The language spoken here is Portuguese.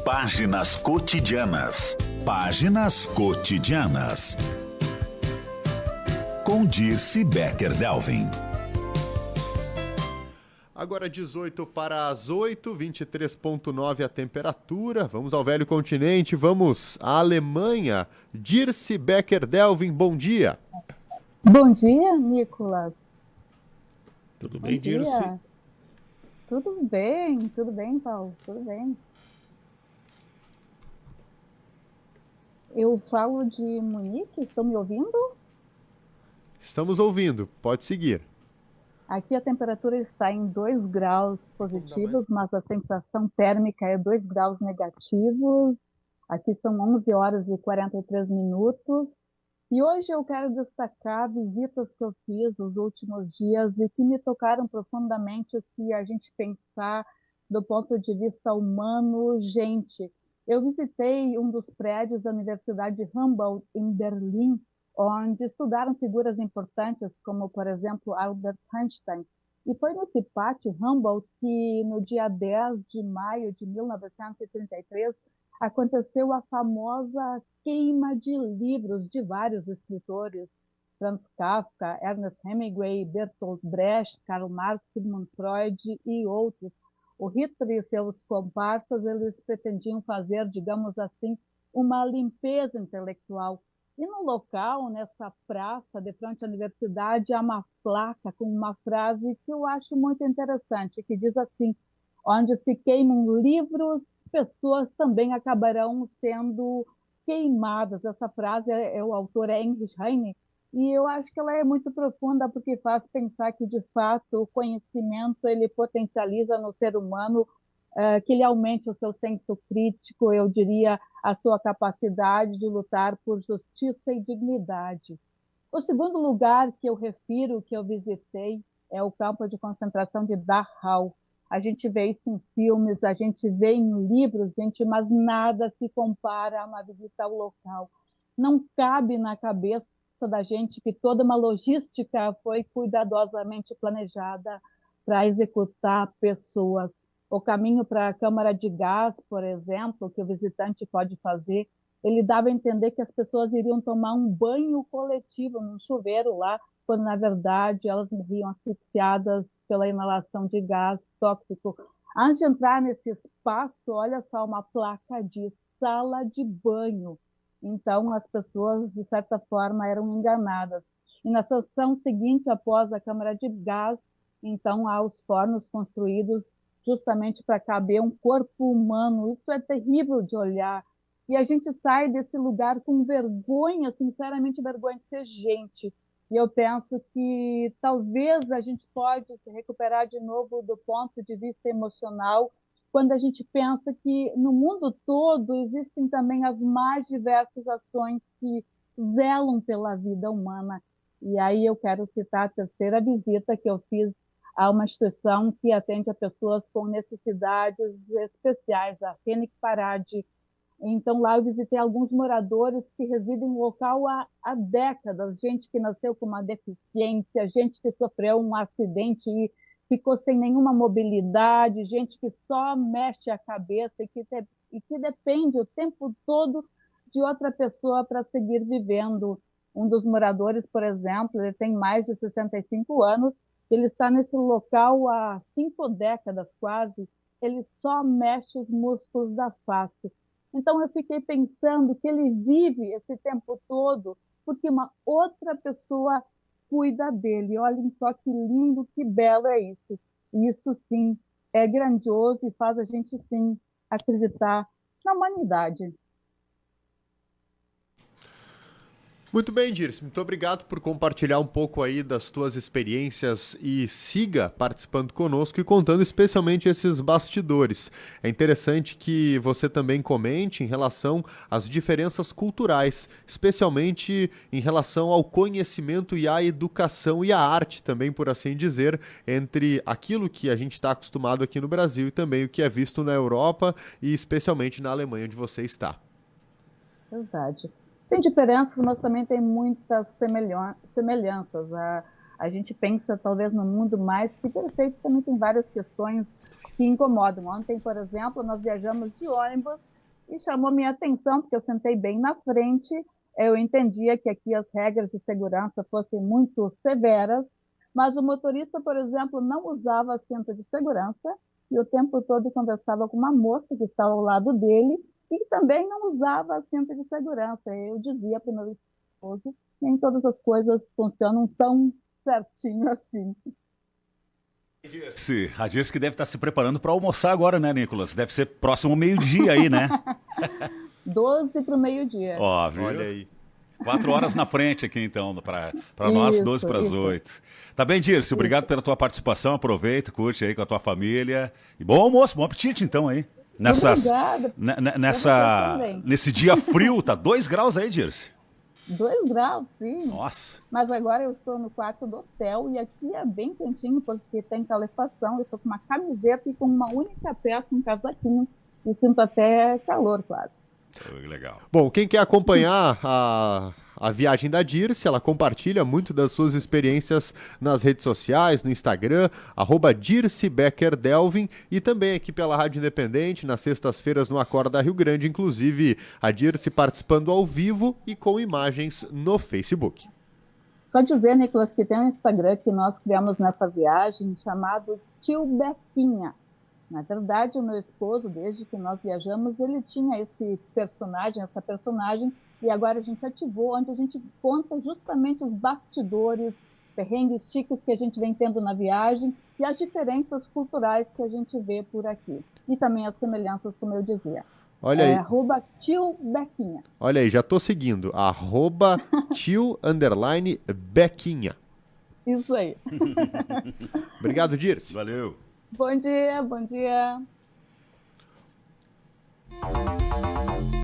Páginas cotidianas. Páginas cotidianas. Com Dirce Becker-Delvin. Agora 18 para as 8, 23,9 a temperatura. Vamos ao velho continente, vamos à Alemanha. Dirce Becker-Delvin, bom dia. Bom dia, Nicolas. Tudo bem, Dirce? Tudo bem, Paulo, tudo bem. Eu falo de Munique, estão me ouvindo? Estamos ouvindo, pode seguir. Aqui a temperatura está em 2 graus positivos, mas a sensação térmica é 2 graus negativos. Aqui são 11 horas e 43 minutos. E hoje eu quero destacar visitas que eu fiz nos últimos dias e que me tocaram profundamente se a gente pensar do ponto de vista humano, gente. Eu visitei um dos prédios da Universidade Humboldt em Berlim, onde estudaram figuras importantes, como, por exemplo, Albert Einstein. E foi nesse pátio Humboldt que, no dia 10 de maio de 1933, aconteceu a famosa queima de livros de vários escritores, Franz Kafka, Ernest Hemingway, Bertolt Brecht, Karl Marx, Sigmund Freud e outros. O Hitler e seus comparsas, eles pretendiam fazer, digamos assim, uma limpeza intelectual. E no local, nessa praça, de frente à universidade, há uma placa com uma frase que eu acho muito interessante, que diz assim: onde se queimam livros, pessoas também acabarão sendo queimadas. Essa frase, o autor é Heinrich Heine, e eu acho que ela é muito profunda, porque faz pensar que, de fato, o conhecimento ele potencializa no ser humano que ele aumente o seu senso crítico, eu diria, a sua capacidade de lutar por justiça e dignidade. O segundo lugar que eu refiro, que eu visitei, é o campo de concentração de Dachau. A gente vê isso em filmes, a gente vê em livros, gente, mas nada se compara a uma visita ao local. Não cabe na cabeça da gente que toda uma logística foi cuidadosamente planejada para executar pessoas. O caminho para a câmara de gás, por exemplo, que o visitante pode fazer, ele dava a entender que as pessoas iriam tomar um banho coletivo num chuveiro lá, quando, na verdade, elas morriam asfixiadas pela inalação de gás tóxico. Antes de entrar nesse espaço, olha só, uma placa de sala de banho. Então, as pessoas, de certa forma, eram enganadas. E na seção seguinte, após a câmara de gás, então, há os fornos construídos justamente para caber um corpo humano. Isso é terrível de olhar. E a gente sai desse lugar com vergonha, sinceramente vergonha de ser gente. E eu penso que talvez a gente pode se recuperar de novo do ponto de vista emocional, quando a gente pensa que no mundo todo existem também as mais diversas ações que zelam pela vida humana. E aí eu quero citar a terceira visita que eu fiz a uma instituição que atende a pessoas com necessidades especiais, a Fênix Parade. Então, lá eu visitei alguns moradores que residem no local há décadas, gente que nasceu com uma deficiência, gente que sofreu um acidente e ficou sem nenhuma mobilidade, gente que só mexe a cabeça e que depende o tempo todo de outra pessoa para seguir vivendo. Um dos moradores, por exemplo, ele tem mais de 65 anos, ele está nesse local há 5 décadas quase, ele só mexe os músculos da face. Então eu fiquei pensando que ele vive esse tempo todo porque uma outra pessoa cuida dele. Olhem só que lindo, que belo é isso. E isso sim é grandioso e faz a gente sim acreditar na humanidade. Muito bem, Dirce. Muito obrigado por compartilhar um pouco aí das tuas experiências e siga participando conosco e contando especialmente esses bastidores. É interessante que você também comente em relação às diferenças culturais, especialmente em relação ao conhecimento e à educação e à arte também, por assim dizer, entre aquilo que a gente está acostumado aqui no Brasil e também o que é visto na Europa e especialmente na Alemanha, onde você está. Verdade. Tem diferenças, mas também tem muitas semelhanças. A gente pensa, talvez, no mundo mais que perfeito, também tem várias questões que incomodam. Ontem, por exemplo, nós viajamos de ônibus e chamou minha atenção, porque eu sentei bem na frente, eu entendia que aqui as regras de segurança fossem muito severas, mas o motorista, por exemplo, não usava cinto de segurança e o tempo todo conversava com uma moça que estava ao lado dele e também não usava cinto de segurança. Eu dizia para o meu esposo, nem todas as coisas funcionam tão certinho assim. A Dirce que deve estar se preparando para almoçar agora, né, Nicolas? Deve ser próximo ao meio-dia aí, né? 12 para o meio-dia. Ó, viu? Olha aí. 4 horas na frente aqui, então, para nós, 12 para as 8. Tá bem, Dirce? Obrigado pela tua participação. Aproveita, curte aí com a tua família. E bom almoço, bom apetite, então, aí. Obrigada. Nesse dia frio, tá 2 graus aí, Dirce? 2 graus, sim. Nossa. Mas agora eu estou no quarto do hotel e aqui é bem quentinho porque tem calefação. Eu estou com uma camiseta e com uma única peça, um casaquinho. E sinto até calor, quase. Legal. Bom, quem quer acompanhar a viagem da Dirce, ela compartilha muito das suas experiências nas redes sociais, no Instagram, @DirceBeckerDelvin, e também aqui pela Rádio Independente, nas sextas-feiras no Acorda Rio Grande, inclusive a Dirce participando ao vivo e com imagens no Facebook. Só dizer, Nicolas, que tem um Instagram que nós criamos nessa viagem chamado Tio Bequinha. Na verdade, o meu esposo, desde que nós viajamos, ele tinha essa personagem, e agora a gente ativou, onde a gente conta justamente os bastidores, perrengues chiques que a gente vem tendo na viagem e as diferenças culturais que a gente vê por aqui. E também as semelhanças, como eu dizia. Olha aí. @Tio Bequinha. Olha aí, já tô seguindo. @tio_Bequinha. Isso aí. Obrigado, Dirce. Valeu. Bom dia, bom dia.